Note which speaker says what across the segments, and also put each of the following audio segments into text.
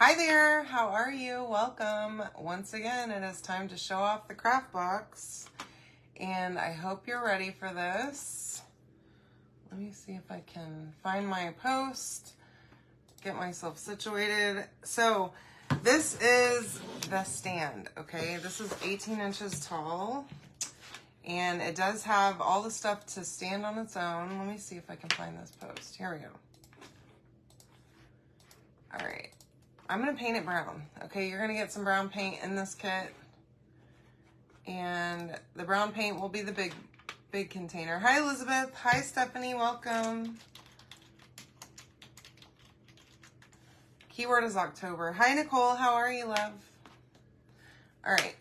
Speaker 1: Hi there, how are you? Welcome. Once again, it is time to show off the craft box. And I hope you're ready for this. Let me see if I can find my post, get myself situated. So this is the stand, okay? This is 18 inches tall. And it does have all the stuff to stand on its own. Let me see if I can find this post. Here we go. All right. I'm going to paint it brown. Okay, you're going to get some brown paint in this kit. And the brown paint will be the big container. Hi, Elizabeth. Hi, Stephanie. Welcome. Keyword is October. Hi, Nicole. How are you, love? All right.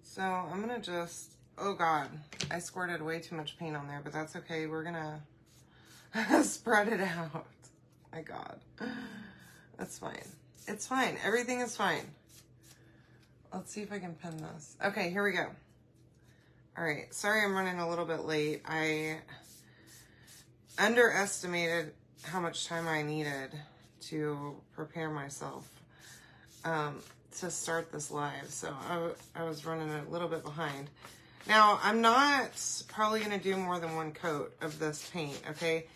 Speaker 1: So I'm going to just... Oh, God. I squirted way too much paint on there, but that's okay. We're going to spread it out. My God. That's fine. It's fine. Everything is fine. Let's see if I can pin this. Okay, here we go. All right. Sorry I'm running a little bit late. I underestimated how much time I needed to prepare myself to start this live. So I was running a little bit behind. Now, I'm not probably going to do more than one coat of this paint, okay?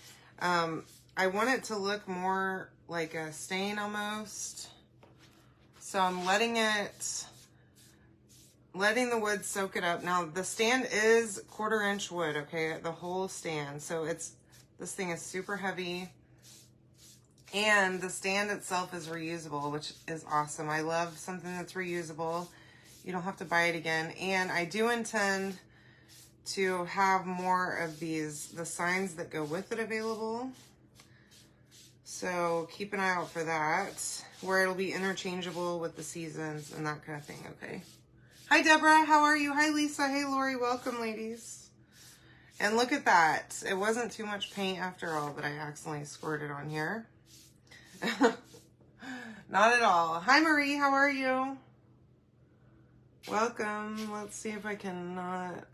Speaker 1: I want it to look more like a stain almost. So I'm letting the wood soak it up. Now the stand is 1/4 inch wood, okay, the whole stand. So this thing is super heavy. And the stand itself is reusable, which is awesome. I love something that's reusable. You don't have to buy it again. And I do intend to have more of the signs that go with it available. So keep an eye out for that, where it'll be interchangeable with the seasons and that kind of thing, okay? Hi, Deborah. How are you? Hi, Lisa. Hey, Lori. Welcome, ladies. And look at that. It wasn't too much paint after all that I accidentally squirted on here. Not at all. Hi, Marie. How are you? Welcome. Let's see if I can not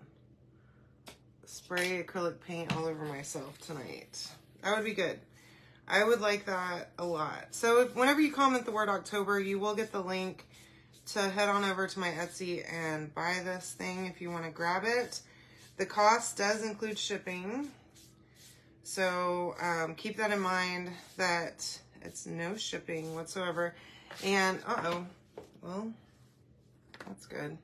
Speaker 1: spray acrylic paint all over myself tonight. That would be good. I would like that a lot. So whenever you comment the word October, you will get the link to head on over to my Etsy and buy this thing if you want to grab it. The cost does include shipping. So keep that in mind, that it's no shipping whatsoever. And, well, that's good.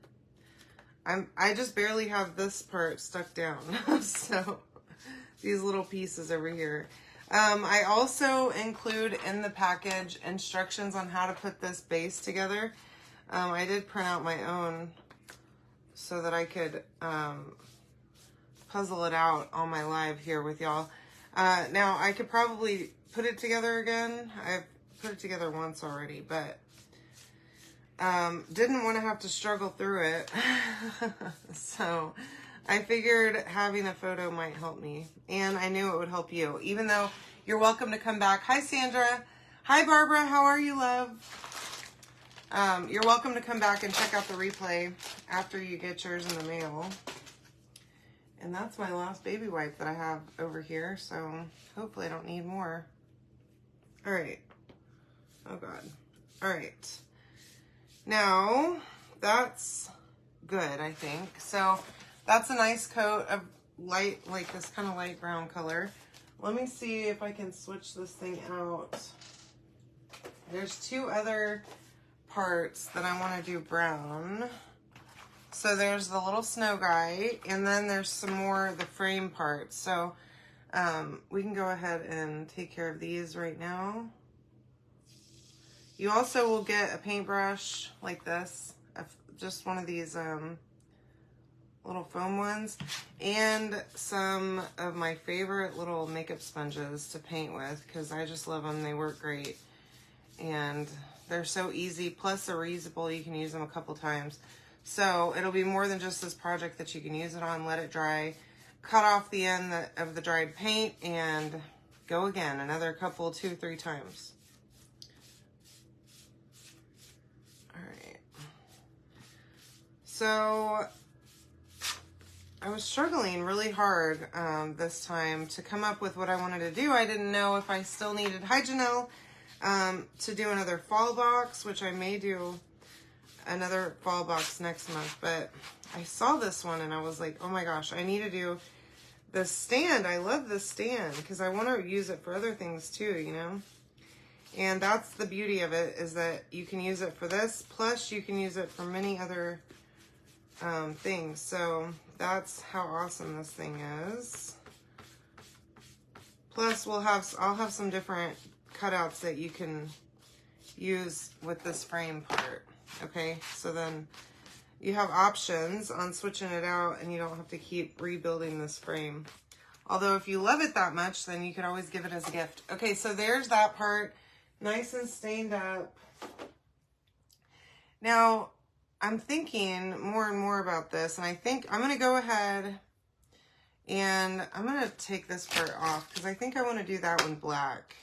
Speaker 1: I just barely have this part stuck down. So these little pieces over here. I also include in the package instructions on how to put this base together. I did print out my own so that I could puzzle it out on my live here with y'all. Now, I could probably put it together again. I've put it together once already, but didn't want to have to struggle through it. So I figured having a photo might help me, and I knew it would help you, even though you're welcome to come back. Hi, Sandra. Hi, Barbara. How are you, love? You're welcome to come back and check out the replay after you get yours in the mail. And that's my last baby wipe that I have over here, so hopefully I don't need more. All right. Oh, God. All right. Now, that's good, I think. So that's a nice coat of light, like this kind of light brown color. Let me see if I can switch this thing out. There's two other parts that I want to do brown. So there's the little snow guy, and then there's some more of the frame parts. So we can go ahead and take care of these right now. You also will get a paintbrush like this, just one of these little foam ones, and some of my favorite little makeup sponges to paint with, because I just love them. They work great, and they're so easy, plus they're reusable. You can use them a couple times. So it'll be more than just this project that you can use it on. Let it dry, cut off the end of the dried paint, and go again another couple, 2-3 times. All right. So I was struggling really hard this time to come up with what I wanted to do. I didn't know if I still needed, hi Janelle, to do another fall box, which I may do another fall box next month, but I saw this one and I was like, oh my gosh, I need to do the stand. I love this stand because I want to use it for other things too, you know? And that's the beauty of it, is that you can use it for this, plus you can use it for many other things. So that's how awesome this thing is. Plus I'll have some different cutouts that you can use with this frame part. Okay, so then you have options on switching it out and you don't have to keep rebuilding this frame. Although if you love it that much, then you could always give it as a gift. Okay, so there's that part, nice and stained up. Now, I'm thinking more and more about this, and I think I'm going to go ahead and I'm going to take this part off because I think I want to do that one black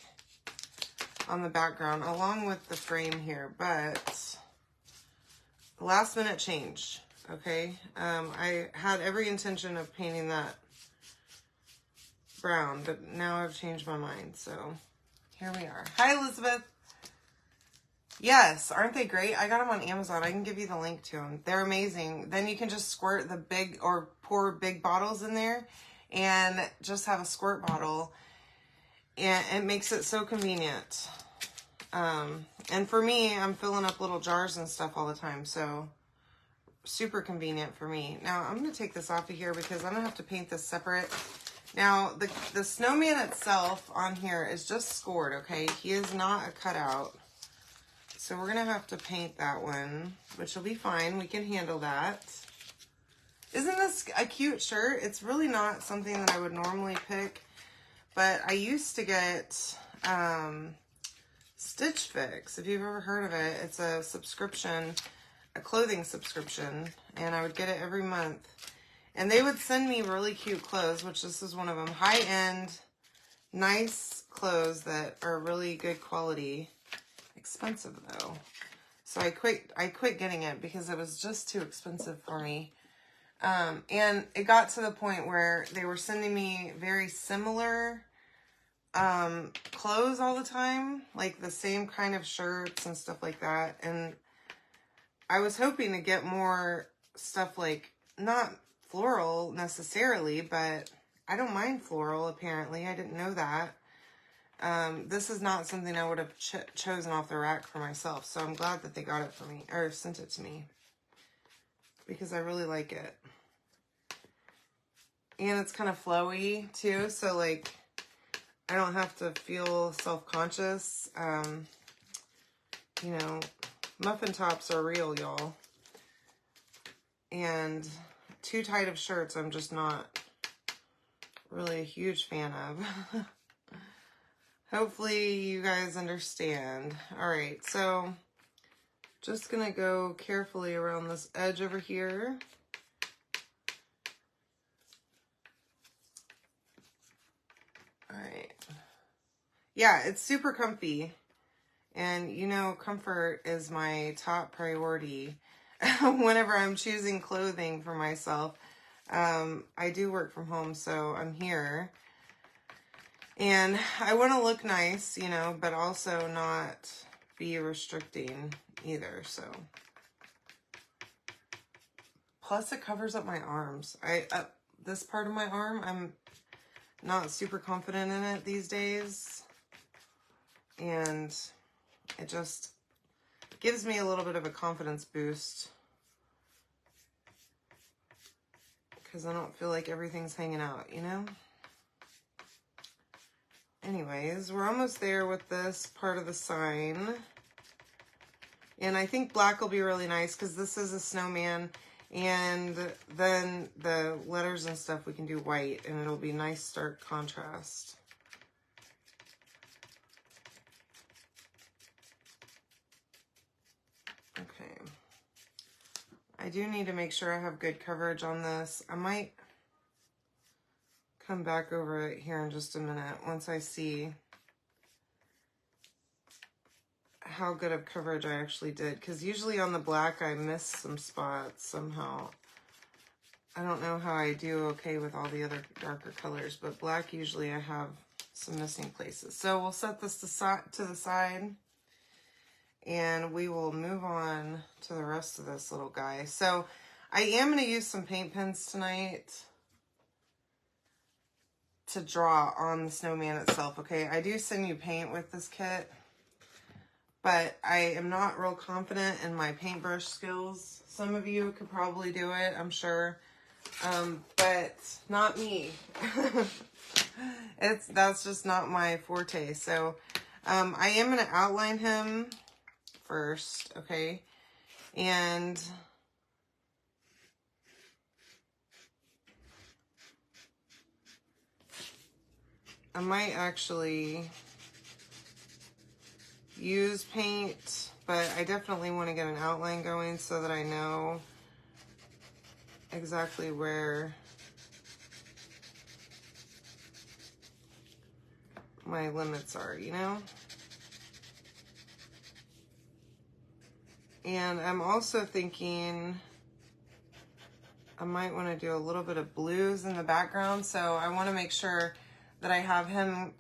Speaker 1: on the background along with the frame here, but last minute change. Okay, I had every intention of painting that brown, but now I've changed my mind, so here we are. Hi, Elizabeth. Yes, aren't they great? I got them on Amazon. I can give you the link to them. They're amazing. Then you can just squirt the big, or pour big bottles in there and just have a squirt bottle, and it makes it so convenient. And for me, I'm filling up little jars and stuff all the time, so super convenient for me. Now, I'm going to take this off of here because I'm going to have to paint this separate. Now, the snowman itself on here is just scored, okay? He is not a cutout. So we're going to have to paint that one, which will be fine. We can handle that. Isn't this a cute shirt? It's really not something that I would normally pick, but I used to get Stitch Fix, if you've ever heard of it. It's a subscription, a clothing subscription, and I would get it every month. And they would send me really cute clothes, which this is one of them. High-end, nice clothes that are really good quality. Expensive, though. So I quit getting it because it was just too expensive for me. And it got to the point where they were sending me very similar clothes all the time, like the same kind of shirts and stuff like that. And I was hoping to get more stuff, like, not floral necessarily, but I don't mind floral, apparently. I didn't know that. This is not something I would have chosen off the rack for myself, so I'm glad that they got it for me, or sent it to me, because I really like it. And it's kind of flowy too, so like I don't have to feel self-conscious. You know, muffin tops are real, y'all. And too tight of shirts I'm just not really a huge fan of. Hopefully you guys understand. All right, so just gonna go carefully around this edge over here. All right. Yeah, it's super comfy. And you know, comfort is my top priority whenever I'm choosing clothing for myself. I do work from home, so I'm here. And I want to look nice, you know, but also not be restricting either, so. Plus it covers up my arms. This part of my arm, I'm not super confident in it these days. And it just gives me a little bit of a confidence boost, because I don't feel like everything's hanging out, you know? Anyways, we're almost there with this part of the sign. And I think black will be really nice because this is a snowman. And then the letters and stuff we can do white, and it'll be nice stark contrast. Okay. I do need to make sure I have good coverage on this. I might come back over it here in just a minute once I see how good of coverage I actually did, because usually on the black I miss some spots somehow. I don't know how I do okay with all the other darker colors, but black usually I have some missing places. So we'll set this to the side, and we will move on to the rest of this little guy. So I am going to use some paint pens tonight to draw on the snowman itself, okay? I do send you paint with this kit, but I am not real confident in my paintbrush skills. Some of you could probably do it, I'm sure, but not me. That's just not my forte. So I am going to outline him first, okay? And I might actually use paint, but I definitely want to get an outline going so that I know exactly where my limits are, you know? And I'm also thinking I might want to do a little bit of blues in the background, so I want to make sure that I have him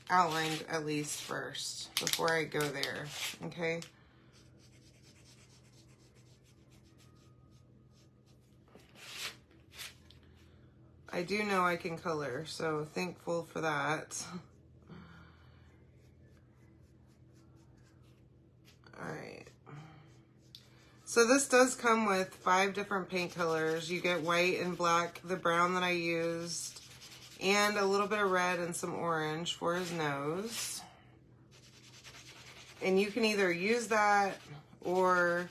Speaker 1: outlined at least first before I go there, okay? I do know I can color, so thankful for that. All right. So this does come with 5 different paint colors. You get white and black, the brown that I used, and a little bit of red and some orange for his nose. And you can either use that or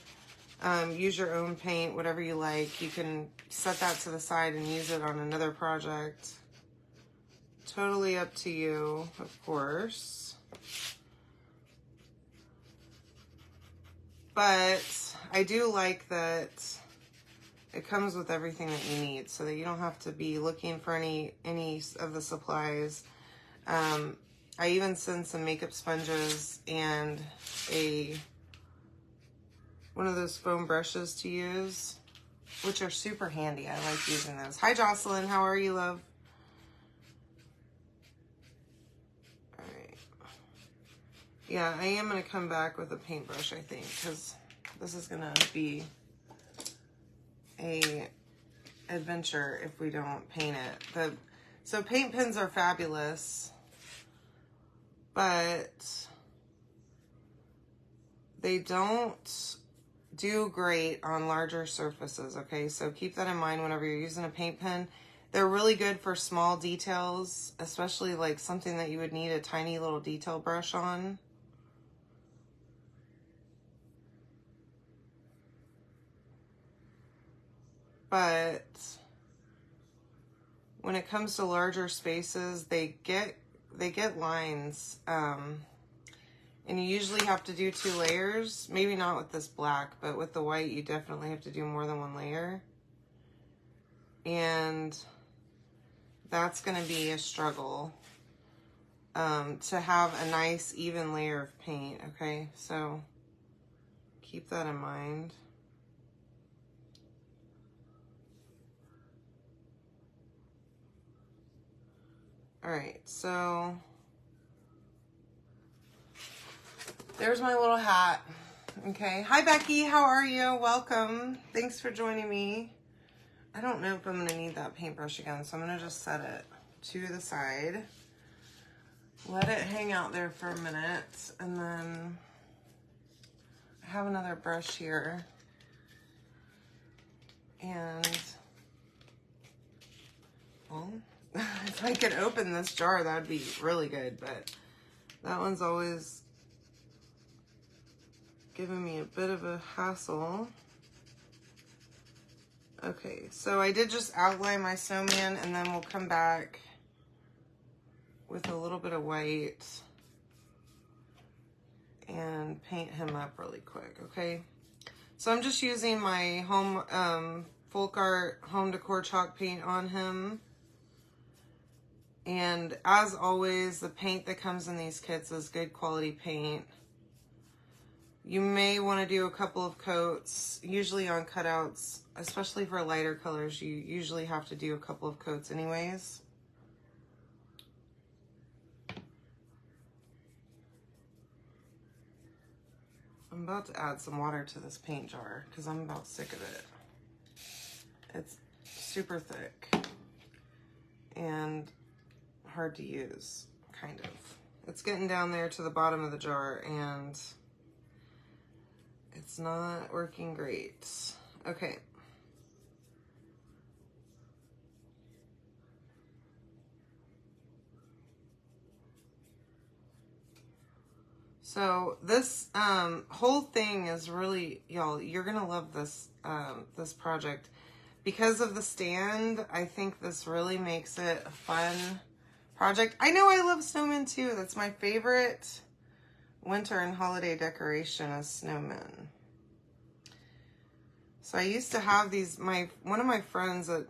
Speaker 1: use your own paint, whatever you like. You can set that to the side and use it on another project. Totally up to you, of course. But I do like that it comes with everything that you need so that you don't have to be looking for any of the supplies. I even send some makeup sponges and one of those foam brushes to use, which are super handy. I like using those. Hi, Jocelyn. How are you, love? All right. Yeah, I am going to come back with a paintbrush, I think, because this is going to be a adventure if we don't paint it. So paint pens are fabulous, but they don't do great on larger surfaces, okay? So keep that in mind whenever you're using a paint pen. They're really good for small details, especially like something that you would need a tiny little detail brush on. But when it comes to larger spaces, they get lines, and you usually have to do 2 layers. Maybe not with this black, but with the white, you definitely have to do more than 1 layer. And that's going to be a struggle to have a nice, even layer of paint, okay? So keep that in mind. All right, so there's my little hat. Okay. Hi, Becky. How are you? Welcome. Thanks for joining me. I don't know if I'm going to need that paintbrush again, so I'm going to just set it to the side. Let it hang out there for a minute, and then I have another brush here. And, well, if I could open this jar, that would be really good, but that one's always giving me a bit of a hassle. Okay, so I did just outline my snowman, and then we'll come back with a little bit of white and paint him up really quick, okay? So I'm just using my home Folk Art Home Decor chalk paint on him. And as always, the paint that comes in these kits is good quality paint. You may want to do a couple of coats, usually on cutouts, especially for lighter colors. You usually have to do a couple of coats anyways. I'm about to add some water to this paint jar because I'm about sick of it. It's super thick and hard to use, kind of. It's getting down there to the bottom of the jar and it's not working great. Okay. So this whole thing is really, y'all, you're gonna love this this project. Because of the stand, I think this really makes it a fun project. I know I love snowmen too. That's my favorite winter and holiday decoration is snowmen. So I used to have these, one of my friends at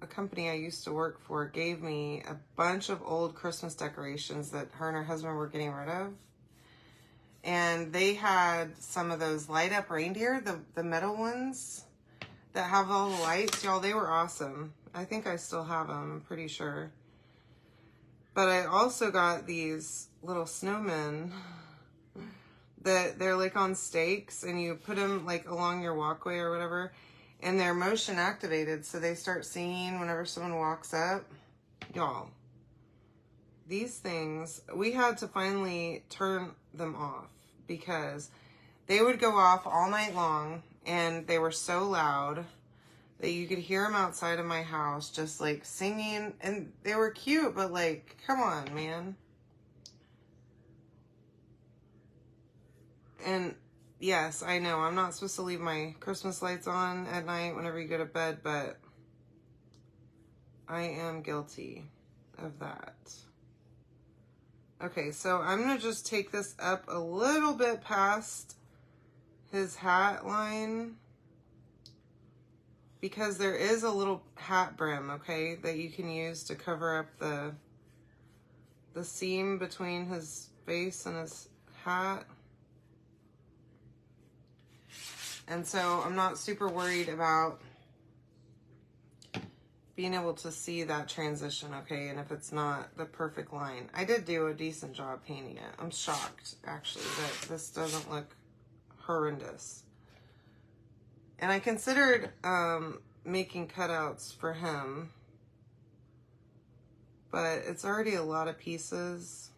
Speaker 1: a company I used to work for gave me a bunch of old Christmas decorations that her and her husband were getting rid of. And they had some of those light up reindeer, the metal ones that have all the lights. Y'all, they were awesome. I think I still have them, I'm pretty sure. But I also got these little snowmen that they're like on stakes and you put them like along your walkway or whatever. And they're motion activated, so they start singing whenever someone walks up. Y'all, these things, we had to finally turn them off because they would go off all night long and they were so loud that you could hear them outside of my house just like singing, and they were cute, but like, come on, man. And yes, I know I'm not supposed to leave my Christmas lights on at night whenever you go to bed, but I am guilty of that. Okay, so I'm gonna just take this up a little bit past his hat line because there is a little hat brim, okay, that you can use to cover up the seam between his face and his hat. And so I'm not super worried about being able to see that transition, okay, and if it's not the perfect line. I did do a decent job painting it. I'm shocked, actually, that this doesn't look horrendous. And I considered making cutouts for him, but it's already a lot of pieces,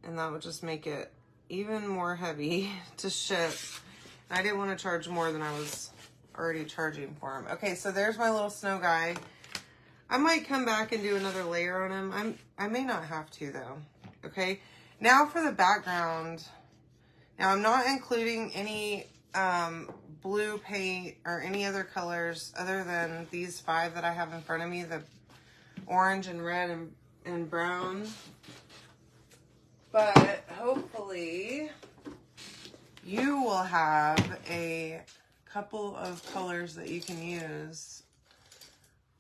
Speaker 1: and that would just make it even more heavy to ship. I didn't want to charge more than I was already charging for him. Okay, so there's my little snow guy. I might come back and do another layer on him. I may not have to though. Okay, now for the background. Now I'm not including any blue paint or any other colors other than these 5 that I have in front of me, the orange and red and brown. But hopefully you will have a couple of colors that you can use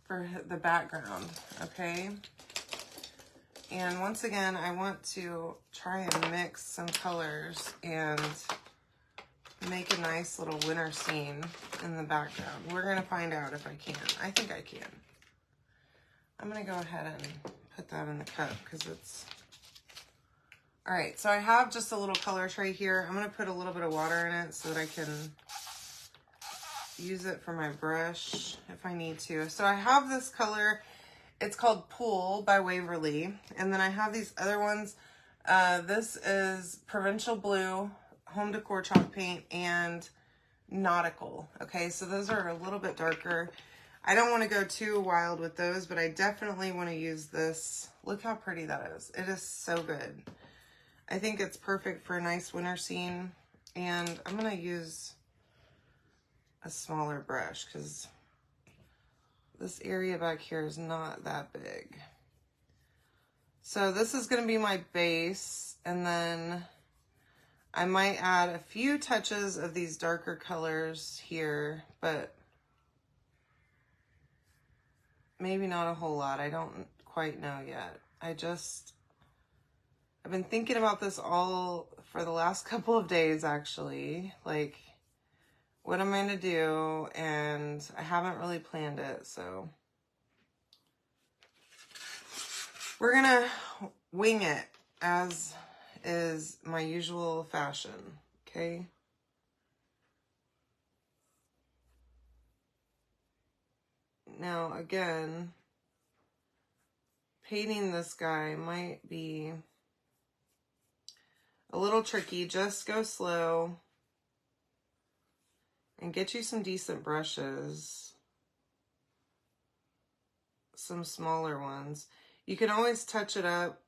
Speaker 1: for the background, okay? And once again, I want to try and mix some colors and make a nice little winter scene in the background. We're gonna find out if I can. I think I can. I'm gonna go ahead and put that in the cup because it's... All right, so I have just a little color tray here. I'm gonna put a little bit of water in it so that I can use it for my brush if I need to. So I have this color, it's called Pool by Waverly. And then I have these other ones. This is Provincial Blue, Home Decor Chalk Paint, and Nautical. Okay, so those are a little bit darker. I don't want to go too wild with those, but I definitely want to use this. Look how pretty that is. It is so good. I think it's perfect for a nice winter scene. And I'm going to use a smaller brush because this area back here is not that big. So this is going to be my base, and then I might add a few touches of these darker colors here, but maybe not a whole lot. I don't quite know yet. I've been thinking about this all for the last couple of days, actually, like what I'm going to do, and I haven't really planned it, so we're going to wing it as is my usual fashion, okay? Now, again, painting this guy might be a little tricky. Just go slow and get you some decent brushes. Some smaller ones. You can always touch it up,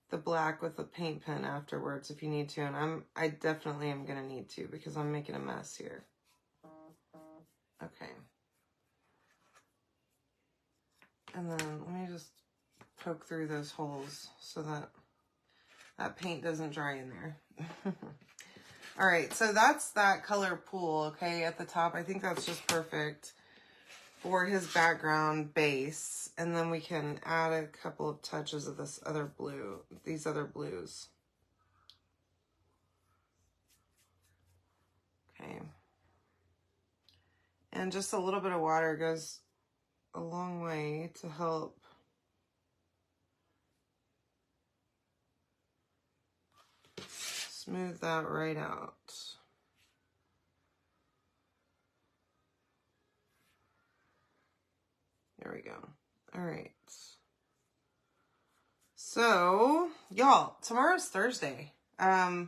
Speaker 1: the black, with a paint pen afterwards if you need to. And I definitely am going to need to because I'm making a mess here. Okay. And then let me just poke through those holes so that that paint doesn't dry in there. All right, so that's that color pool, okay, at the top. I think that's just perfect for his background base. And then we can add a couple of touches of this other blue, these other blues. Okay. And just a little bit of water goes a long way to help smooth that right out. There we go. All right. So, y'all, tomorrow's Thursday. I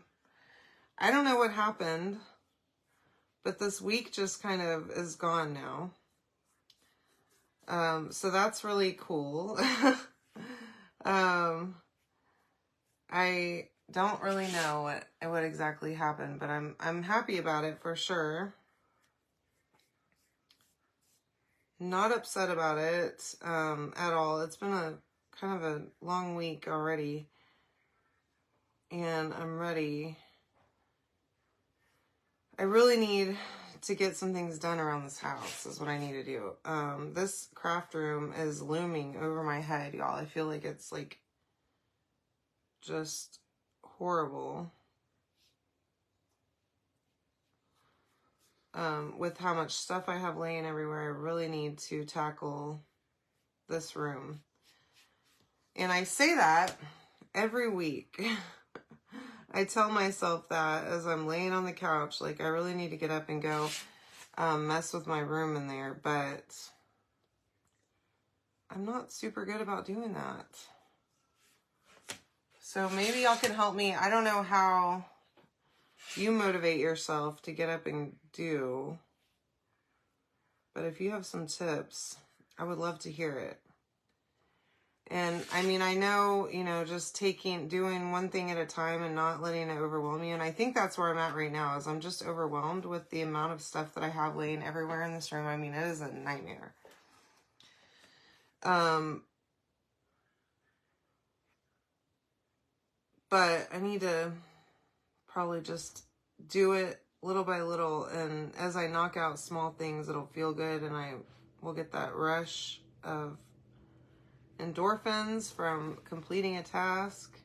Speaker 1: don't know what happened, but this week just kind of is gone now. So that's really cool. I don't really know what exactly happened, but I'm happy about it for sure. Not upset about it at all. It's been a kind of a long week already, and I'm ready. I really need to get some things done around this house is what I need to do. This craft room is looming over my head, y'all. I feel like it's like just horrible. With how much stuff I have laying everywhere, I really need to tackle this room. And I say that every week. I tell myself that as I'm laying on the couch, like I really need to get up and go mess with my room in there, but I'm not super good about doing that. So maybe y'all can help me. I don't know how you motivate yourself to get up and do, but if you have some tips, I would love to hear it. And I mean, I know, you know, just doing one thing at a time and not letting it overwhelm you. And I think that's where I'm at right now, is I'm just overwhelmed with the amount of stuff that I have laying everywhere in this room. I mean, it is a nightmare. But I need to probably just do it little by little. And as I knock out small things, it'll feel good. And I will get that rush of endorphins from completing a task.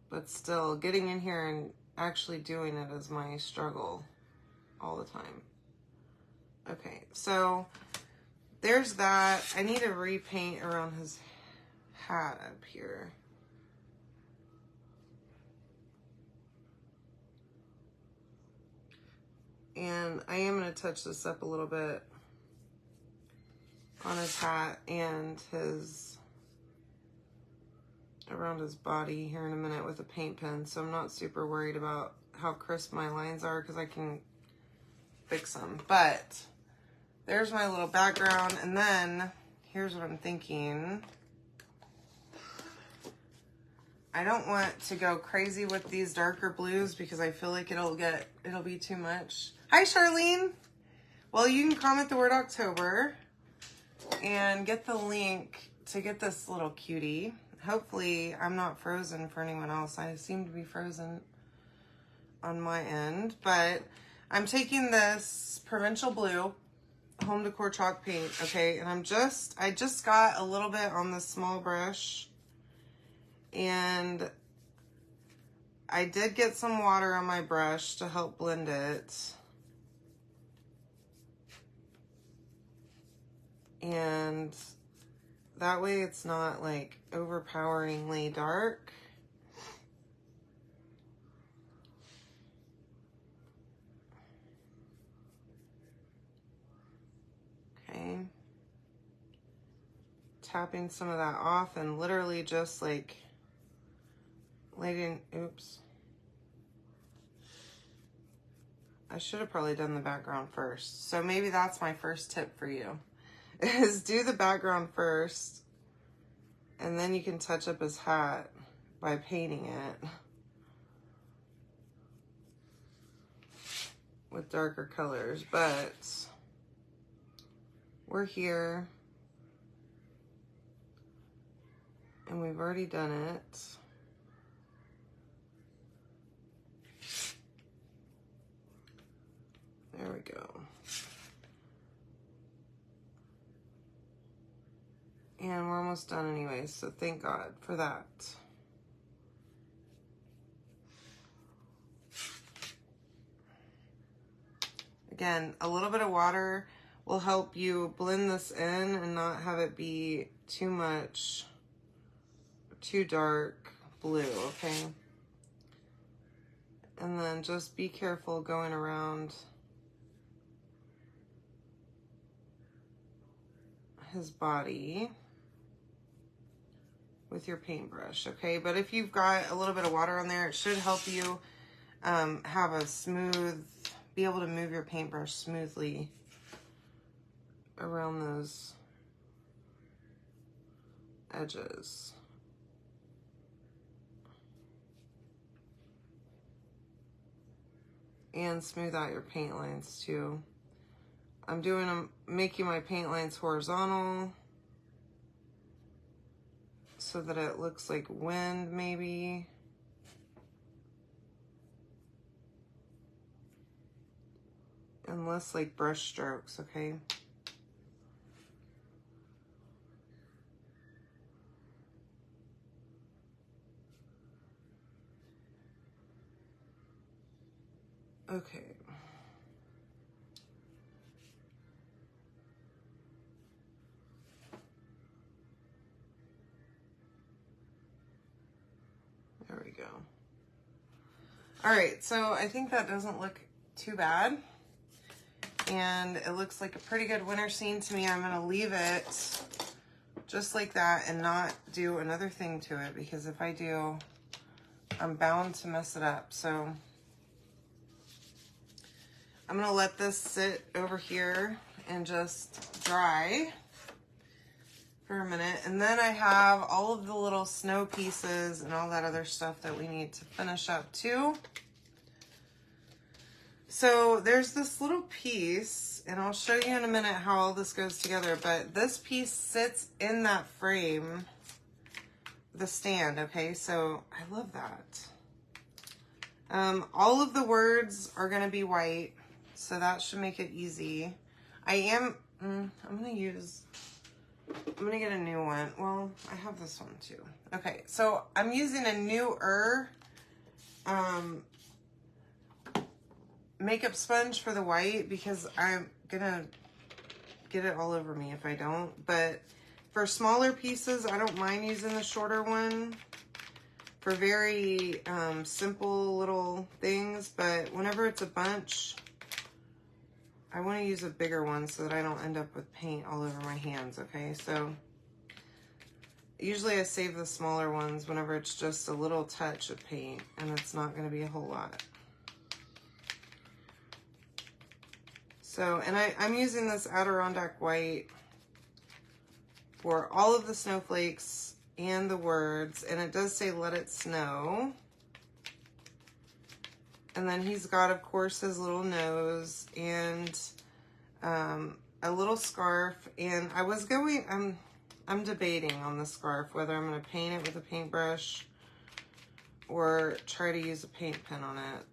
Speaker 1: But still, getting in here and actually doing it is my struggle all the time. Okay, so there's that. I need to repaint around his hat up here. And I am going to touch this up a little bit on his hat and around his body here in a minute with a paint pen. So I'm not super worried about how crisp my lines are because I can fix them. But there's my little background. And then here's what I'm thinking. I don't want to go crazy with these darker blues because I feel like it'll be too much. Hi, Charlene. Well, you can comment the word October and get the link to get this little cutie. Hopefully I'm not frozen for anyone else. I seem to be frozen on my end, but I'm taking this Provincial Blue Home Decor chalk paint, okay, and I just got a little bit on the small brush, and I did get some water on my brush to help blend it. And That way it's not like overpoweringly dark. Okay. Tapping some of that off and literally just like letting, oops. I should have probably done the background first. So maybe that's my first tip for you, is do the background first, and then you can touch up his hat by painting it with darker colors. But we're here, and we've already done it. There we go. And we're almost done anyway, so thank God for that. Again, a little bit of water will help you blend this in and not have it be too much, too dark blue, okay? And then just be careful going around his body with your paintbrush, okay? But if you've got a little bit of water on there, it should help you have a smooth, be able to move your paintbrush smoothly around those edges. And smooth out your paint lines too. I'm making my paint lines horizontal so that it looks like wind maybe. And less like brush strokes, okay? Okay. There we go. All right, so I think that doesn't look too bad. And it looks like a pretty good winter scene to me. I'm gonna leave it just like that and not do another thing to it, because if I do, I'm bound to mess it up. So I'm gonna let this sit over here and just dry for a minute. And then I have all of the little snow pieces and all that other stuff that we need to finish up too. So there's this little piece, and I'll show you in a minute how all this goes together, but this piece sits in that frame, the stand, okay? So I love that. All of the words are gonna be white, so that should make it easy. I'm gonna get a new one. Well, I have this one too. Okay, so I'm using a newer makeup sponge for the white, because I'm gonna get it all over me if I don't. But for smaller pieces, I don't mind using the shorter one for very simple little things. But whenever it's a bunch, I want to use a bigger one so that I don't end up with paint all over my hands, okay? So usually I save the smaller ones whenever it's just a little touch of paint and it's not going to be a whole lot. So, and I'm using this Adirondack white for all of the snowflakes and the words, and it does say let it snow. And then he's got, of course, his little nose and a little scarf. And I was going, I'm debating on the scarf whether I'm going to paint it with a paintbrush or try to use a paint pen on it.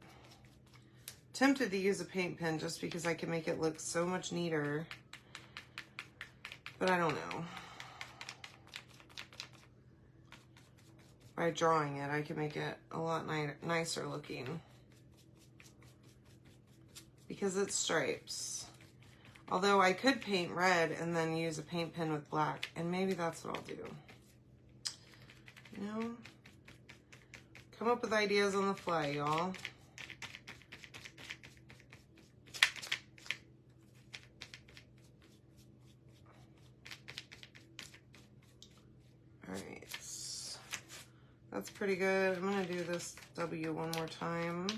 Speaker 1: Tempted to use a paint pen just because I can make it look so much neater, but I don't know. By drawing it, I can make it a lot nicer looking because it's stripes. Although I could paint red and then use a paint pen with black, and maybe that's what I'll do. You know, come up with ideas on the fly, y'all. All right, that's pretty good. I'm gonna do this W one more time.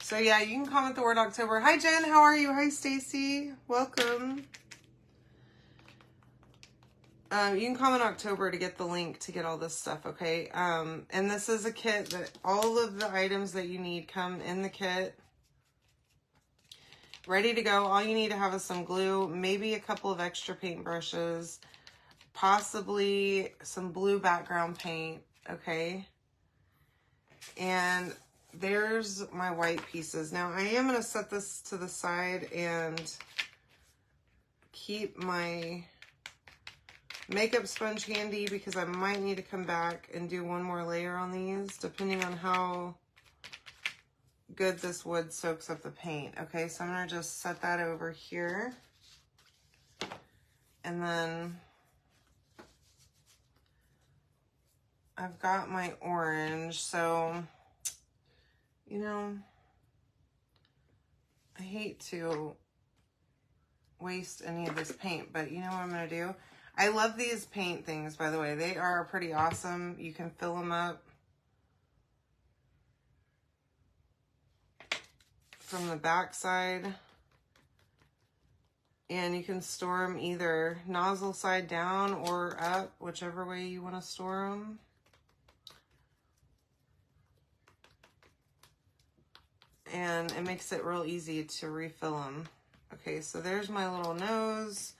Speaker 1: So yeah, you can comment the word October. Hi Jen, how are you? Hi Stacy, welcome. You can comment October to get the link to get all this stuff, okay? And this is a kit that all of the items that you need come in the kit. Ready to go. All you need to have is some glue, maybe a couple of extra paintbrushes, possibly some blue background paint, okay? And there's my white pieces. Now I am going to set this to the side and keep my makeup sponge handy because I might need to come back and do one more layer on these depending on how good this wood soaks up the paint. Okay, so I'm going to just set that over here. And then I've got my orange, so, you know, I hate to waste any of this paint, but you know what I'm going to do? I love these paint things, by the way. They are pretty awesome. You can fill them up from the back side, and you can store them either nozzle side down or up, whichever way you want to store them. And it makes it real easy to refill them. Okay, so there's my little nose.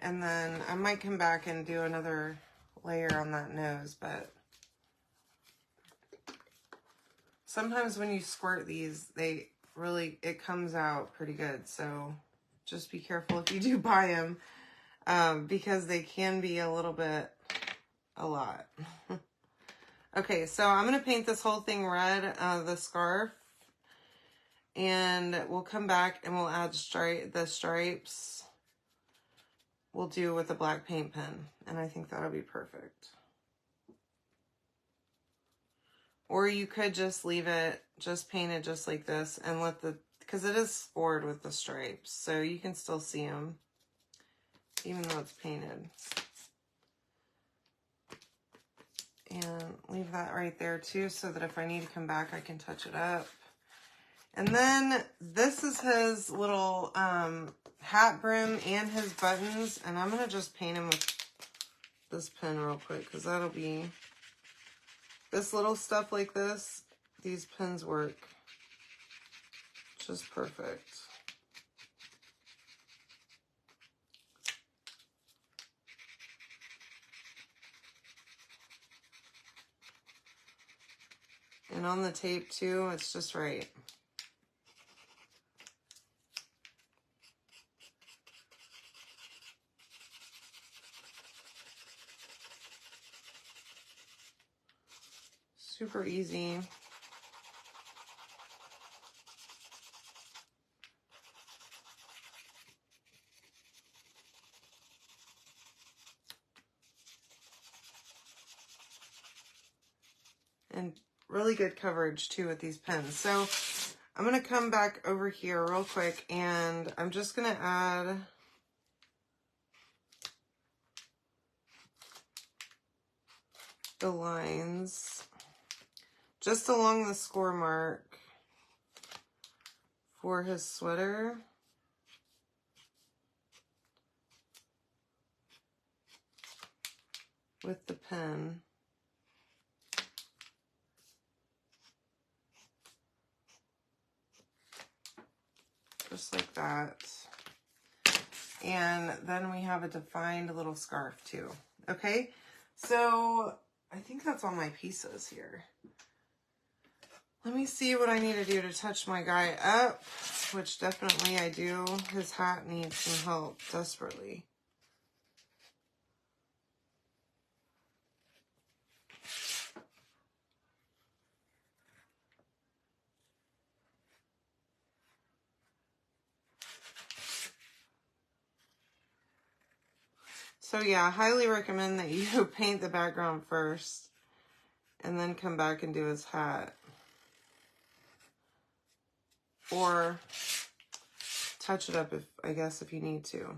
Speaker 1: And then I might come back and do another layer on that nose, but sometimes when you squirt these, it comes out pretty good. So just be careful if you do buy them, because they can be a lot. Okay, so I'm going to paint this whole thing red, the scarf, and we'll come back and we'll add the stripes. We'll do with a black paint pen, and I think that'll be perfect. Or you could just leave it, just paint it just like this, and because it is scored with the stripes, so you can still see them, even though it's painted. And leave that right there too, so that if I need to come back, I can touch it up. And then this is his little hat brim and his buttons, and I'm going to just paint him with this pen real quick, because that'll be, this little stuff like this, these pens work just perfect. And on the tape too, it's just right. Super easy. And really good coverage too with these pens. So I'm going to come back over here real quick, and I'm just going to add the lines just along the score mark for his sweater. With the pen. Just like that. And then we have a defined little scarf too. Okay, so I think that's all my pieces here. Let me see what I need to do to touch my guy up, which definitely I do. His hat needs some help desperately. So yeah, highly recommend that you paint the background first and then come back and do his hat. Or touch it up if, I guess, if you need to.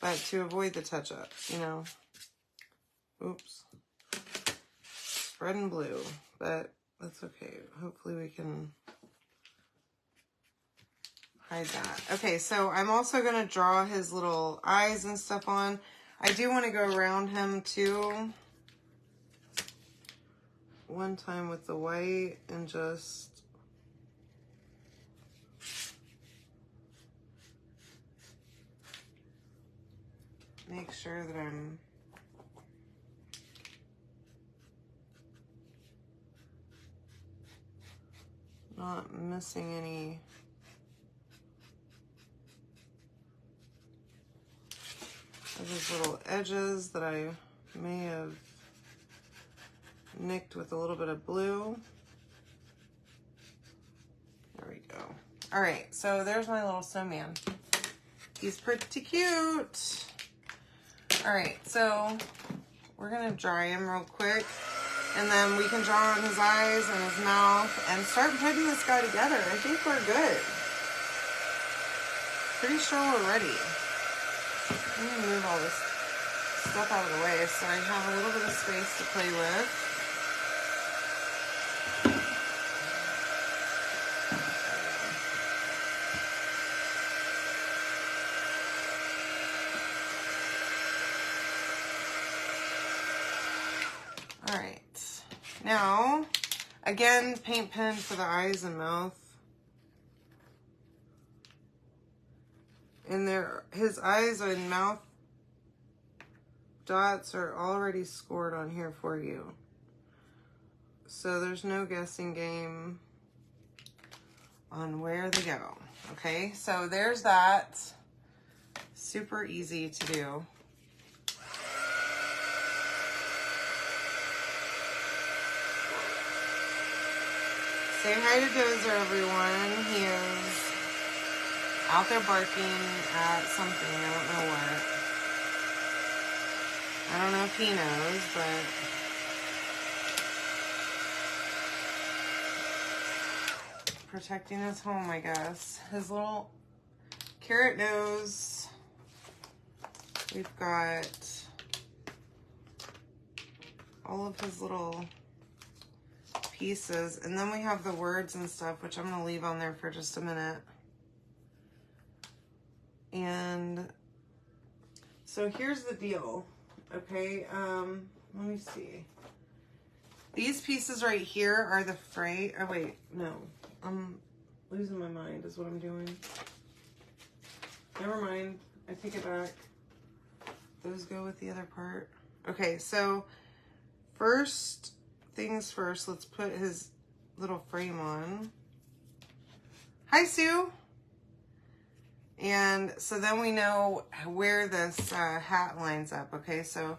Speaker 1: But to avoid the touch up, you know. Oops. Red and blue, but that's okay. Hopefully we can hide that. Okay, so I'm also going to draw his little eyes and stuff on. I do want to go around him too. One time with the white and just make sure that I'm not missing any of those little edges that I may have nicked with a little bit of blue. There we go. All right, so there's my little snowman. He's pretty cute. All right, so we're gonna dry him real quick, and then we can draw on his eyes and his mouth and start putting this guy together. I think we're good. Pretty sure we're ready. Let me move all this stuff out of the way so I have a little bit of space to play with. All right, now, again, paint pen for the eyes and mouth. And there, his eyes and mouth dots are already scored on here for you. So there's no guessing game on where they go. Okay, so there's that. Super easy to do. Say hi to Dozer, everyone. He is out there barking at something. I don't know what. I don't know if he knows, but protecting his home, I guess. His little carrot nose. We've got all of his little pieces, and then we have the words and stuff, which I'm going to leave on there for just a minute. And so here's the deal, okay? Let me see. These pieces right here are the fray. Oh wait, no, I'm losing my mind is what I'm doing. Never mind, I take it back. Those go with the other part. Okay, so first things first, let's put his little frame on. Hi, Sue. And so then we know where this hat lines up, okay? So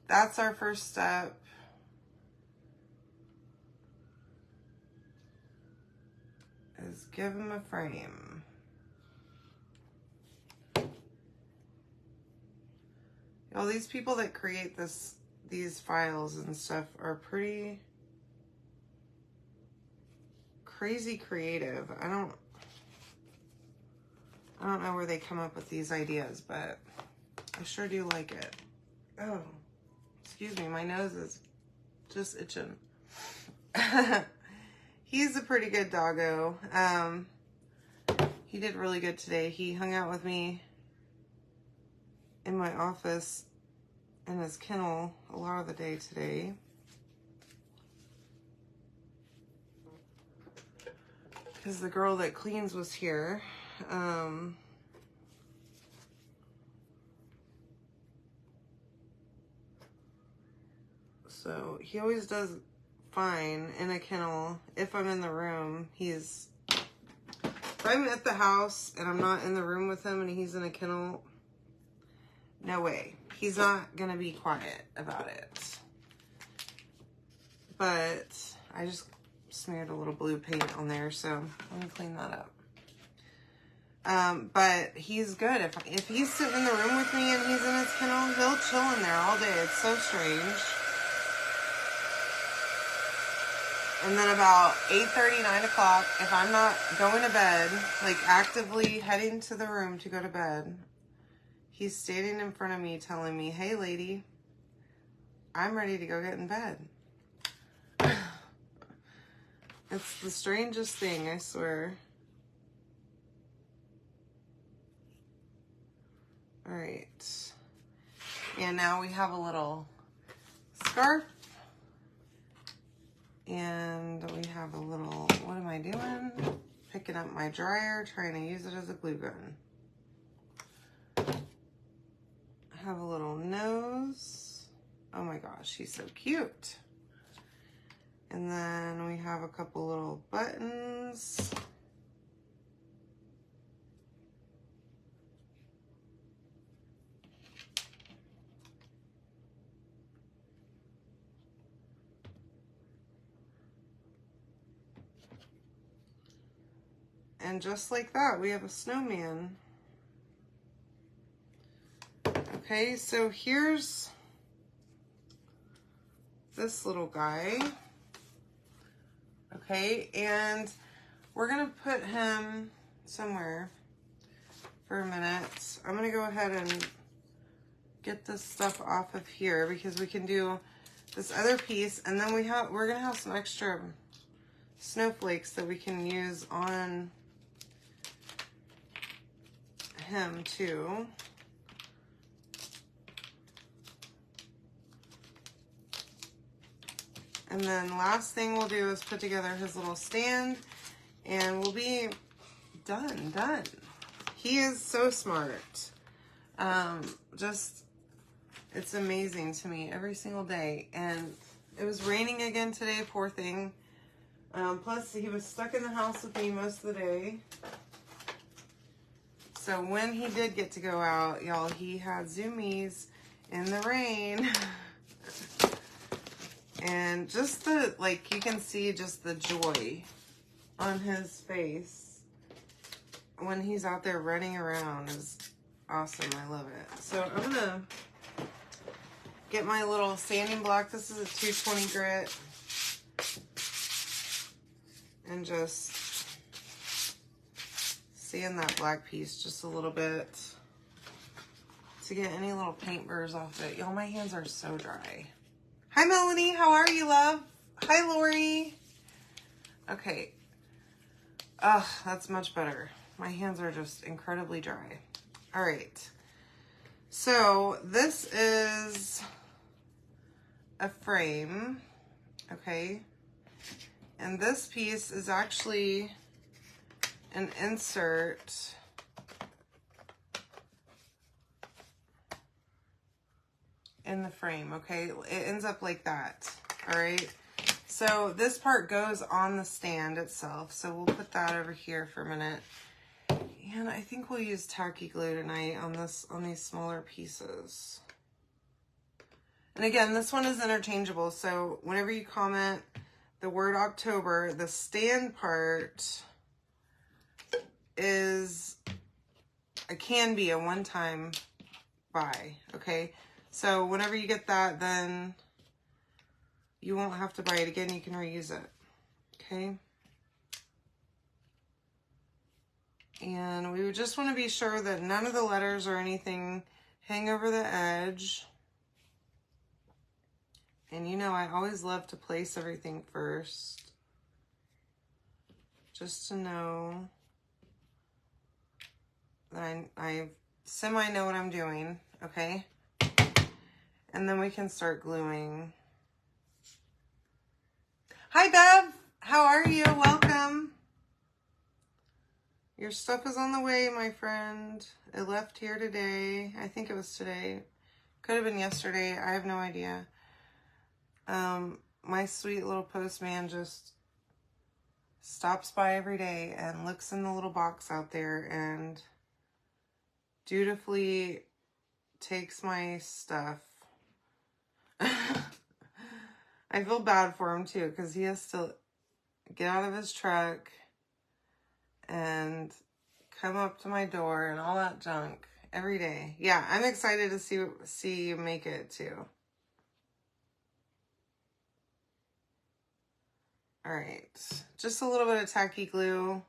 Speaker 1: that's our first step. Is give him a frame. All these people that create these files and stuff are pretty crazy creative. I don't know where they come up with these ideas, but I sure do like it. Oh, excuse me, my nose is just itching. He's a pretty good doggo. He did really good today. He hung out with me in my office in his kennel a lot of the day today. Because the girl that cleans was here. So he always does fine in a kennel. If I'm in the room, if I'm at the house and I'm not in the room with him and he's in a kennel, no way. He's not gonna be quiet about it. But I just smeared a little blue paint on there, so let me clean that up. But he's good. If he's sitting in the room with me and he's in his kennel, he'll chill in there all day. It's so strange. And then about 8:30, 9 o'clock, if I'm not going to bed, like actively heading to the room to go to bed, he's standing in front of me telling me, hey, lady, I'm ready to go get in bed. It's the strangest thing, I swear. All right. And now we have a little scarf. And we have a little, what am I doing? Picking up my dryer, trying to use it as a glue gun. I have a little nose. Oh my gosh, he's so cute. And then we have a couple little buttons. And just like that, we have a snowman. Okay, so here's this little guy. Okay, and we're gonna put him somewhere for a minute. I'm gonna go ahead and get this stuff off of here because we can do this other piece, and then we're gonna have some extra snowflakes that we can use on him too. And then last thing we'll do is put together his little stand and we'll be done. He is so smart. It's amazing to me every single day. And it was raining again today, poor thing. Plus he was stuck in the house with me most of the day. So when he did get to go out, y'all, he had zoomies in the rain. And just you can see just the joy on his face when he's out there running around is awesome. I love it. So I'm gonna get my little sanding block. This is a 220 grit. And just sand that black piece just a little bit to get any little paint burrs off it. Y'all, my hands are so dry. Hi, Melanie. How are you, love? Hi, Lori. Okay. That's much better. My hands are just incredibly dry. All right. So this is a frame. Okay. And this piece is actually an insert. In the frame, okay? It ends up like that, all right? So this part goes on the stand itself, so we'll put that over here for a minute. And I think we'll use tacky glue tonight on these smaller pieces. And again, this one is interchangeable, so whenever you comment the word October, the stand part can be a one-time buy, okay? So whenever you get that, then you won't have to buy it again. You can reuse it, okay? And we would just want to be sure that none of the letters or anything hang over the edge. And you know, I always love to place everything first, just to know that I semi know what I'm doing, okay? And then we can start gluing. Hi, Bev. How are you? Welcome. Your stuff is on the way, my friend. It left here today. I think it was today. Could have been yesterday. I have no idea. My sweet little postman just stops by every day and looks in the little box out there and dutifully takes my stuff. I feel bad for him too, because he has to get out of his truck and come up to my door and all that junk every day. Yeah, I'm excited to see you make it too. All right, just a little bit of tacky glue.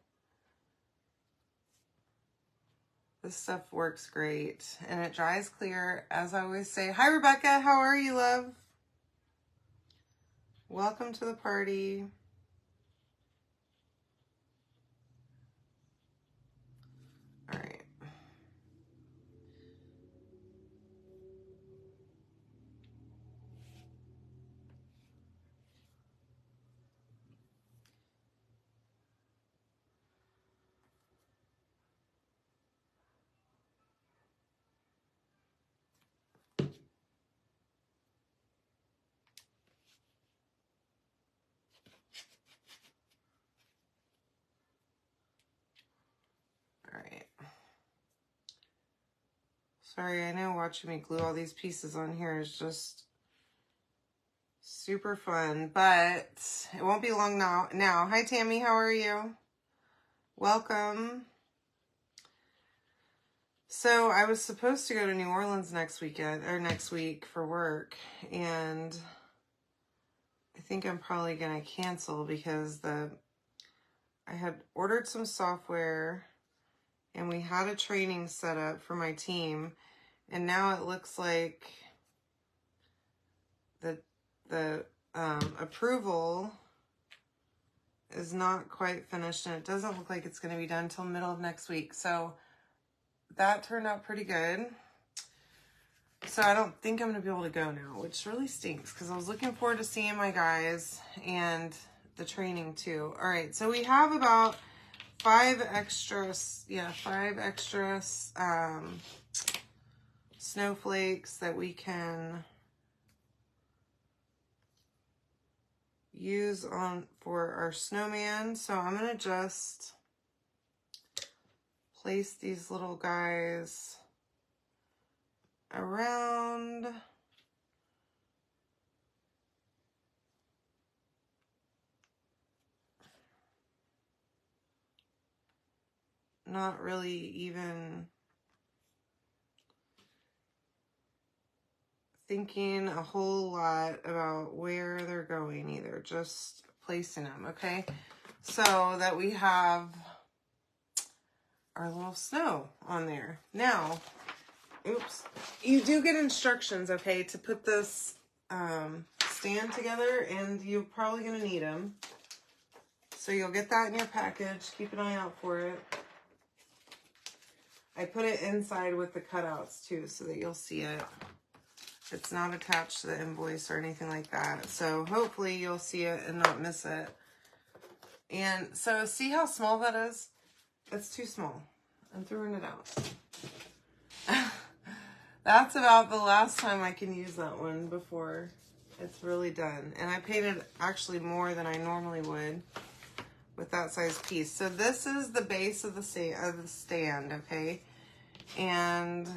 Speaker 1: This stuff works great and it dries clear, as I always say. Hi, Rebecca. How are you, love? Welcome to the party. All right. All right. Sorry, I know watching me glue all these pieces on here is just super fun, but it won't be long now. Hi, Tammy. How are you? Welcome. So I was supposed to go to New Orleans next week for work, and I think I'm probably going to cancel because I had ordered some software and we had a training set up for my team, and now it looks like the approval is not quite finished, and it doesn't look like it's going to be done until middle of next week. So that turned out pretty good. So I don't think I'm going to be able to go now, which really stinks because I was looking forward to seeing my guys and the training too. All right, so we have about 5 extra snowflakes that we can use for our snowman. So I'm going to just place these little guys around. Not really even thinking a whole lot about where they're going either, just placing them, okay? So that we have our little snow on there. Now, oops, you do get instructions, okay, to put this stand together, and you're probably going to need them. So you'll get that in your package. Keep an eye out for it. I put it inside with the cutouts too so that you'll see it. It's not attached to the invoice or anything like that. So hopefully you'll see it and not miss it. And so see how small that is? It's too small. I'm throwing it out. That's about the last time I can use that one before it's really done. And I painted actually more than I normally would with that size piece. So this is the base of the stand, okay? And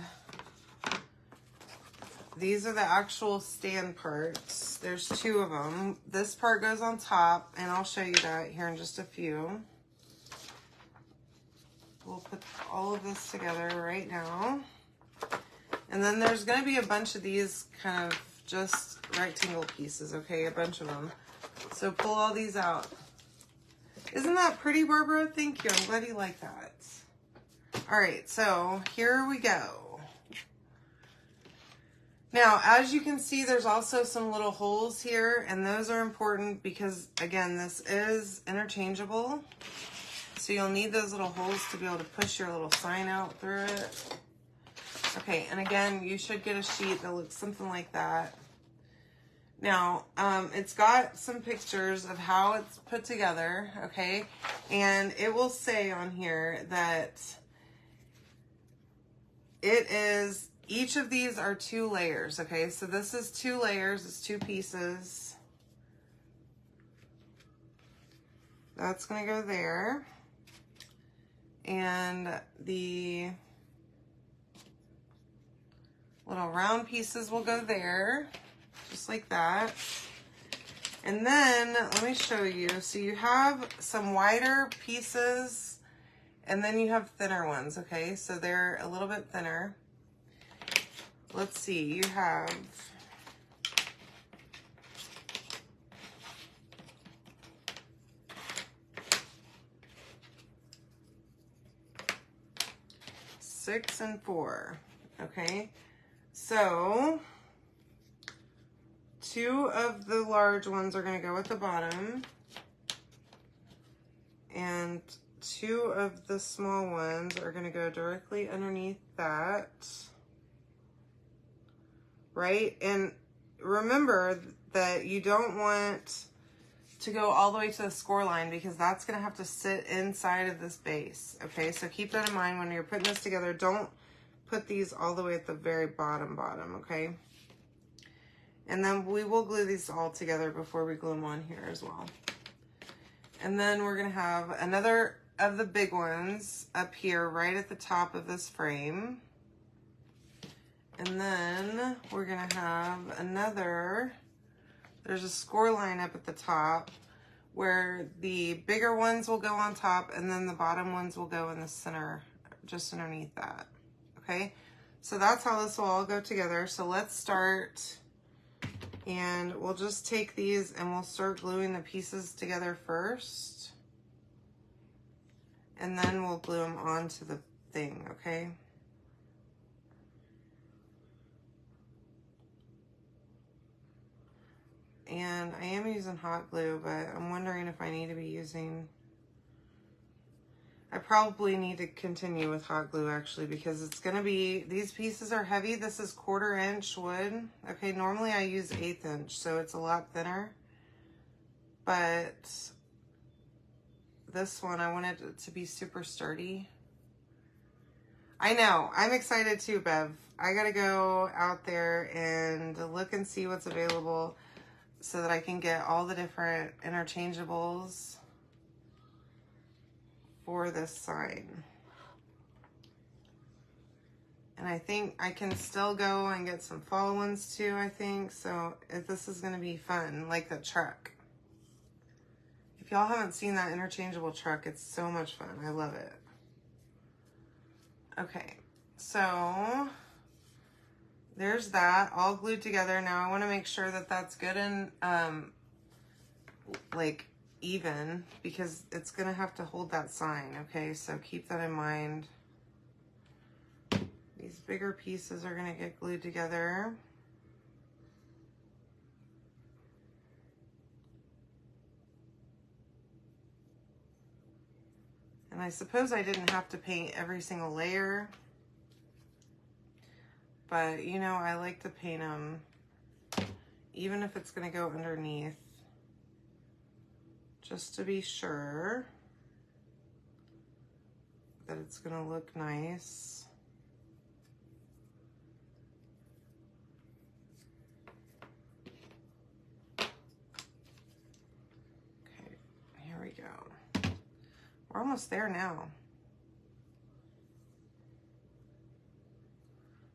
Speaker 1: these are the actual stand parts. There's 2 of them. This part goes on top, and I'll show you that here in just a few. We'll put all of this together right now. And then there's going to be a bunch of these kind of just rectangle pieces, okay? A bunch of them. So pull all these out. Isn't that pretty, Barbara? Thank you. I'm glad you like that. All right, so here we go. Now, as you can see, there's also some little holes here, and those are important because, again, this is interchangeable. So you'll need those little holes to be able to push your little sign out through it. Okay, and again, you should get a sheet that looks something like that. Now, it's got some pictures of how it's put together, okay? And it will say on here that each of these are 2 layers, okay? So this is 2 layers, it's 2 pieces. That's gonna go there. And the little round pieces will go there, just like that. And then, let me show you. So you have some wider pieces And then you have thinner ones, okay? So they're a little bit thinner. Let's see, you have six and four, okay? So 2 of the large ones are gonna go at the bottom, and 2 of the small ones are gonna go directly underneath that, right? And remember that you don't want to go all the way to the score line because that's gonna have to sit inside of this base, okay? So keep that in mind when you're putting this together. Don't put these all the way at the very bottom, okay? And then we will glue these all together before we glue them on here as well. And then we're gonna have another of the big ones up here right at the top of this frame. And then we're gonna have another, there's a score line up at the top where the bigger ones will go on top and then the bottom ones will go in the center, just underneath that, okay? So that's how this will all go together. So let's start, and we'll just take these and we'll start gluing the pieces together first. And then we'll glue them onto the thing, okay? And I am using hot glue, but I'm wondering if I need to be using, I probably need to continue with hot glue actually, because it's gonna be, these pieces are heavy. This is 1/4 inch wood. Okay, normally I use 1/8 inch, so it's a lot thinner. But this one, I wanted it to be super sturdy. I know, I'm excited too, Bev. I gotta go out there and look and see what's available so that I can get all the different interchangeables for this sign. And I think I can still go and get some fall ones too, I think. So this is gonna be fun, like the truck. If y'all haven't seen that interchangeable truck, it's so much fun. I love it. Okay, so there's that all glued together. Now I want to make sure that that's good and like even, because it's gonna have to hold that sign, okay? So keep that in mind. These bigger pieces are gonna get glued together. And I suppose I didn't have to paint every single layer, but you know, I like to paint them even if it's gonna go underneath, just to be sure that it's gonna look nice. Okay, here we go. We're almost there now.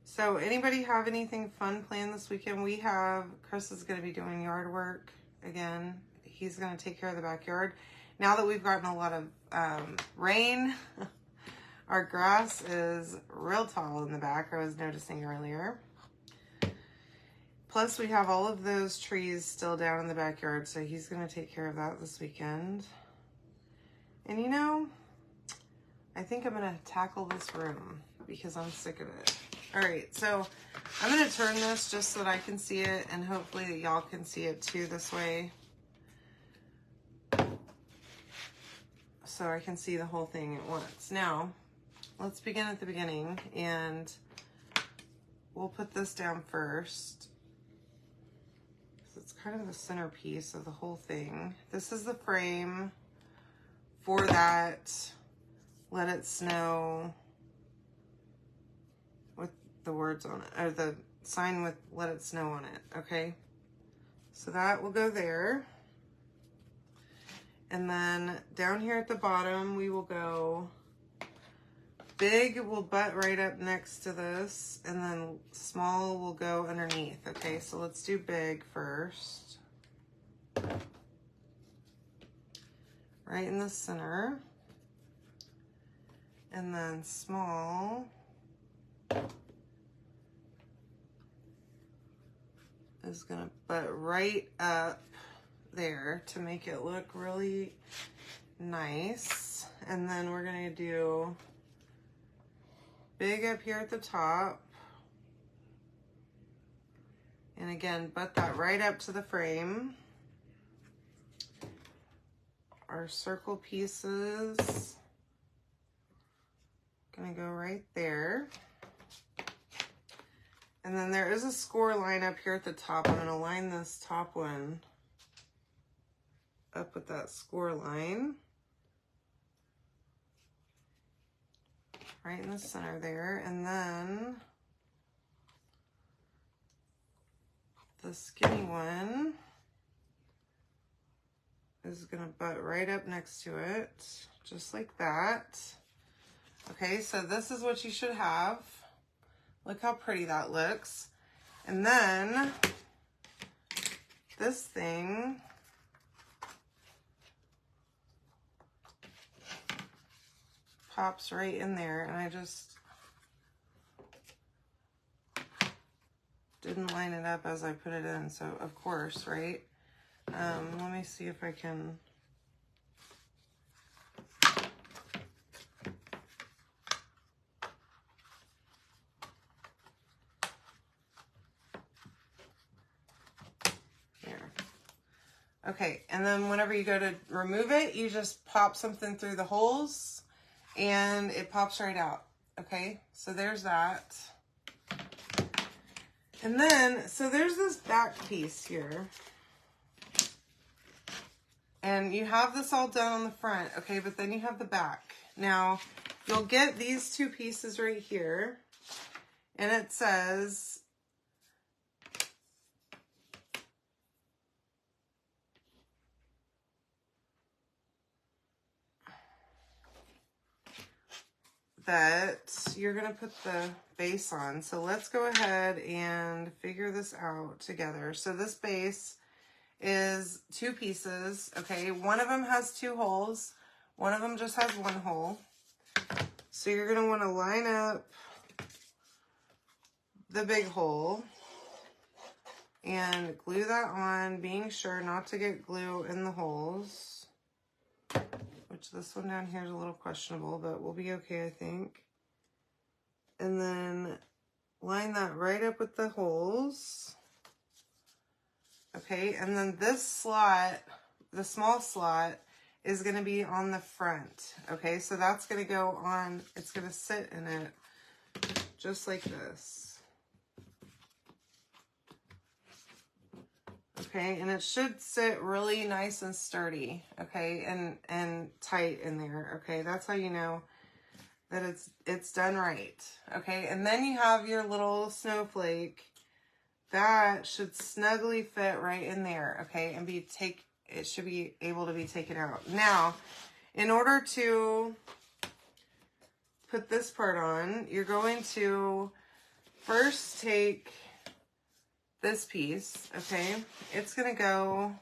Speaker 1: So anybody have anything fun planned this weekend? We have, Chris is gonna be doing yard work again. He's gonna take care of the backyard. Now that we've gotten a lot of rain, our grass is real tall in the back, I was noticing earlier. Plus we have all of those trees still down in the backyard, so he's gonna take care of that this weekend. And you know, I think I'm gonna tackle this room because I'm sick of it. All right, so I'm gonna turn this just so that I can see it, and hopefully that y'all can see it too this way. So I can see the whole thing at once. Now, let's begin at the beginning, and we'll put this down first. So it's kind of the centerpiece of the whole thing. This is the frame for that Let It Snow with the words on it, or the sign with Let It Snow on it, okay? So that will go there. And then down here at the bottom, we will go, big will butt right up next to this, and then small will go underneath, okay? So let's do big first. Right in the center. And then small is gonna butt right up there to make it look really nice. And then we're gonna do big up here at the top. And again, butt that right up to the frame. Our circle pieces gonna go right there. And then there is a score line up here at the top. I'm gonna line this top one up with that score line. Right in the center there. And then the skinny one is gonna butt right up next to it, just like that. Okay, so this is what you should have. Look how pretty that looks. And then this thing pops right in there, and I just didn't line it up as I put it in, so of course, right? Let me see if I can. Okay, and then whenever you go to remove it, you just pop something through the holes and it pops right out. Okay, so there's that. And then, so there's this back piece here. And you have this all done on the front, okay, but then you have the back. Now, you'll get these two pieces right here, and it says, that you're gonna put the base on. So let's go ahead and figure this out together. So this base is two pieces, okay? One of them has two holes. One of them just has one hole. So you're gonna wanna line up the big hole and glue that on, being sure not to get glue in the holes. Which this one down here is a little questionable, but we'll be okay, I think. And then line that right up with the holes. Okay, and then this slot, the small slot, is gonna be on the front. Okay, so that's gonna go on, it's gonna sit in it just like this. Okay, and it should sit really nice and sturdy, okay, and tight in there, okay? That's how you know that it's done right, okay? And then you have your little snowflake. That should snugly fit right in there, okay? And it should be able to be taken out. Now, in order to put this part on, you're going to first take this piece, okay? It's gonna go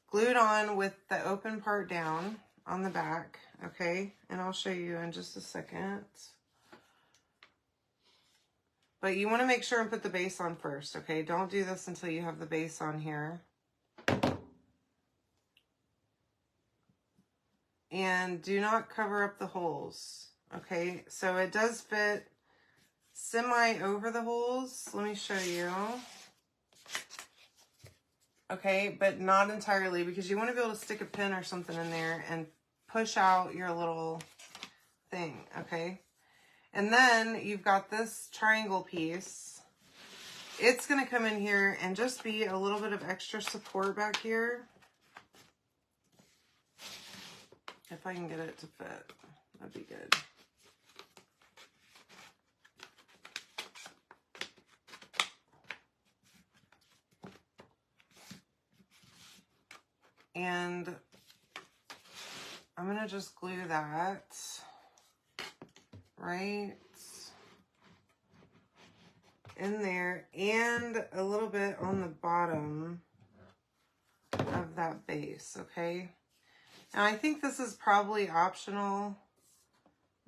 Speaker 1: glued on with the open part down on the back, okay? And I'll show you in just a second. But you wanna make sure and put the base on first, okay? Don't do this until you have the base on here. And do not cover up the holes, okay? So it does fit semi over the holes. Let me show you. Okay, but not entirely, because you want to be able to stick a pin or something in there and push out your little thing, okay? And then you've got this triangle piece. It's going to come in here and just be a little bit of extra support back here. If I can get it to fit, that'd be good. And I'm going to just glue that right in there and a little bit on the bottom of that base, okay? Now I think this is probably optional,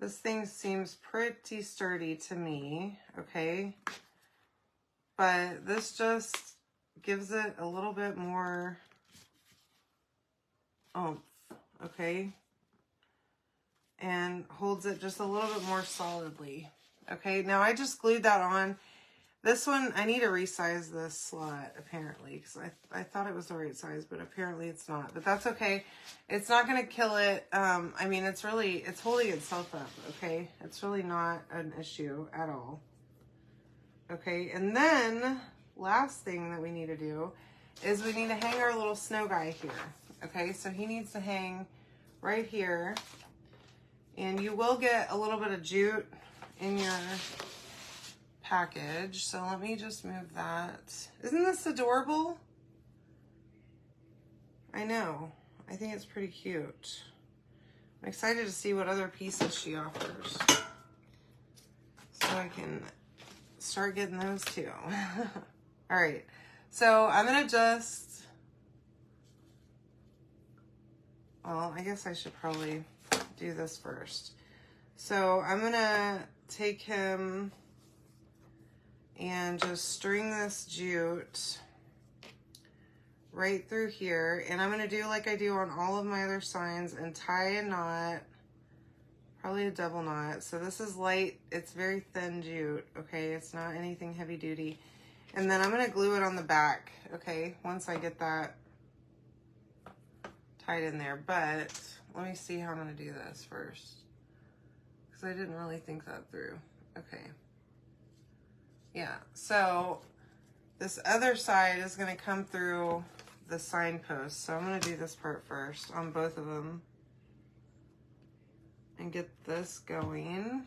Speaker 1: This thing seems pretty sturdy to me, okay? But this just gives it a little bit more oomph, okay? And holds it just a little bit more solidly. Okay, now I just glued that on. This one, I need to resize this slot, apparently, because I thought it was the right size, but apparently it's not. But that's okay. It's not going to kill it. I mean, it's holding itself up, okay? It's really not an issue at all. Okay, and then, last thing that we need to do is we need to hang our little snow guy here. Okay, so he needs to hang right here. And you will get a little bit of jute in your package. So let me just move that. Isn't this adorable? I know. I think it's pretty cute. I'm excited to see what other pieces she offers. So I can start getting those too. All right. So I'm going to just, well, I guess I should probably do this first. So I'm gonna take him and just string this jute right through here, and I'm gonna do like I do on all of my other signs and tie a knot, probably a double knot. So this is light, it's very thin jute, okay? It's not anything heavy duty. And then I'm gonna glue it on the back, okay? Once I get that tied in there, but let me see how I'm gonna do this first, because I didn't really think that through. Okay. Yeah, so this other side is gonna come through the signpost. So I'm gonna do this part first on both of them and get this going.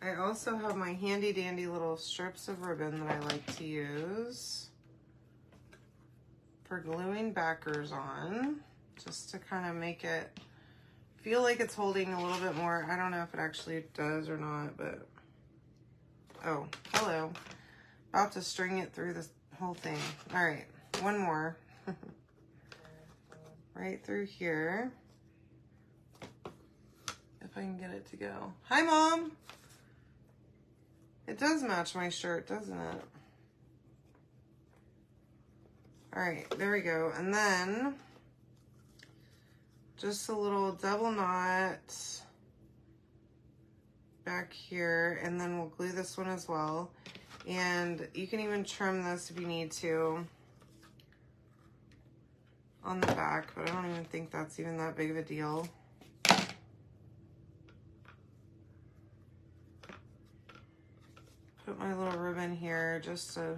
Speaker 1: I also have my handy dandy little strips of ribbon that I like to use for gluing backers on, just to kind of make it feel like it's holding a little bit more. I don't know if it actually does or not, but oh, hello. About to string it through this whole thing. All right, one more. Right through here. If I can get it to go. Hi, Mom. It does match my shirt, doesn't it? All right, there we go. And then just a little double knot back here, and then we'll glue this one as well. And you can even trim this if you need to on the back, but I don't even think that's even that big of a deal. Put my little ribbon here just to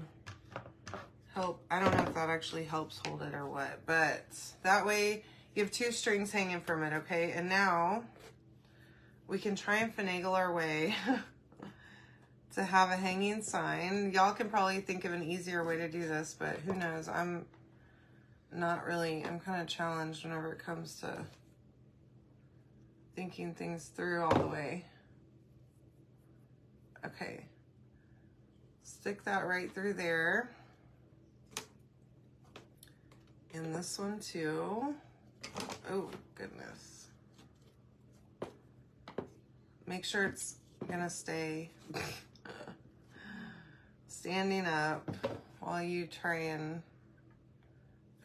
Speaker 1: help. I don't know if that actually helps hold it or what, but that way you have two strings hanging from it, okay? And now we can try and finagle our way to have a hanging sign. Y'all can probably think of an easier way to do this, but who knows? I'm kind of challenged whenever it comes to thinking things through all the way. Okay. Stick that right through there. And this one too. Oh, goodness. Make sure it's gonna stay standing up while you try and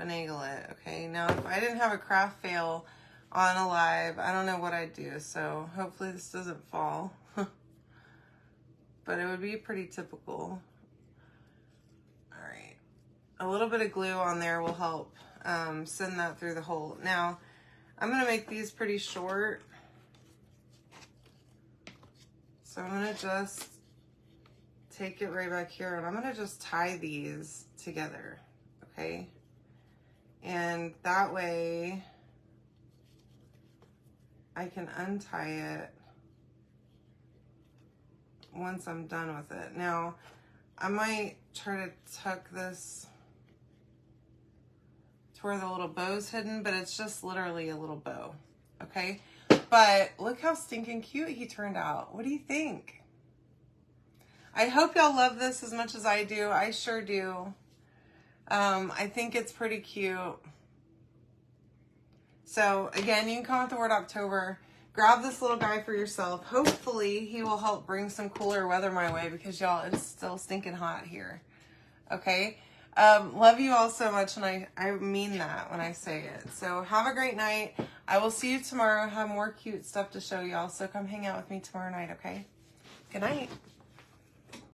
Speaker 1: finagle it, okay? Now, if I didn't have a craft fail on a live, I don't know what I'd do, so hopefully this doesn't fall. But it would be pretty typical. All right. A little bit of glue on there will help send that through the hole. Now, I'm gonna make these pretty short. So I'm gonna just take it right back here, and I'm gonna just tie these together, okay? And that way I can untie it once I'm done with it. Now, I might try to tuck this to where the little bow's hidden, but it's just literally a little bow, okay? But look how stinking cute he turned out. What do you think? I hope y'all love this as much as I do. I sure do. I think it's pretty cute. So again, you can comment the word October grab this little guy for yourself. Hopefully he will help bring some cooler weather my way because y'all, it's still stinking hot here. Okay. Love you all so much, and I mean that when I say it. So have a great night. I will see you tomorrow. Have more cute stuff to show y'all. So come hang out with me tomorrow night, okay? Good night.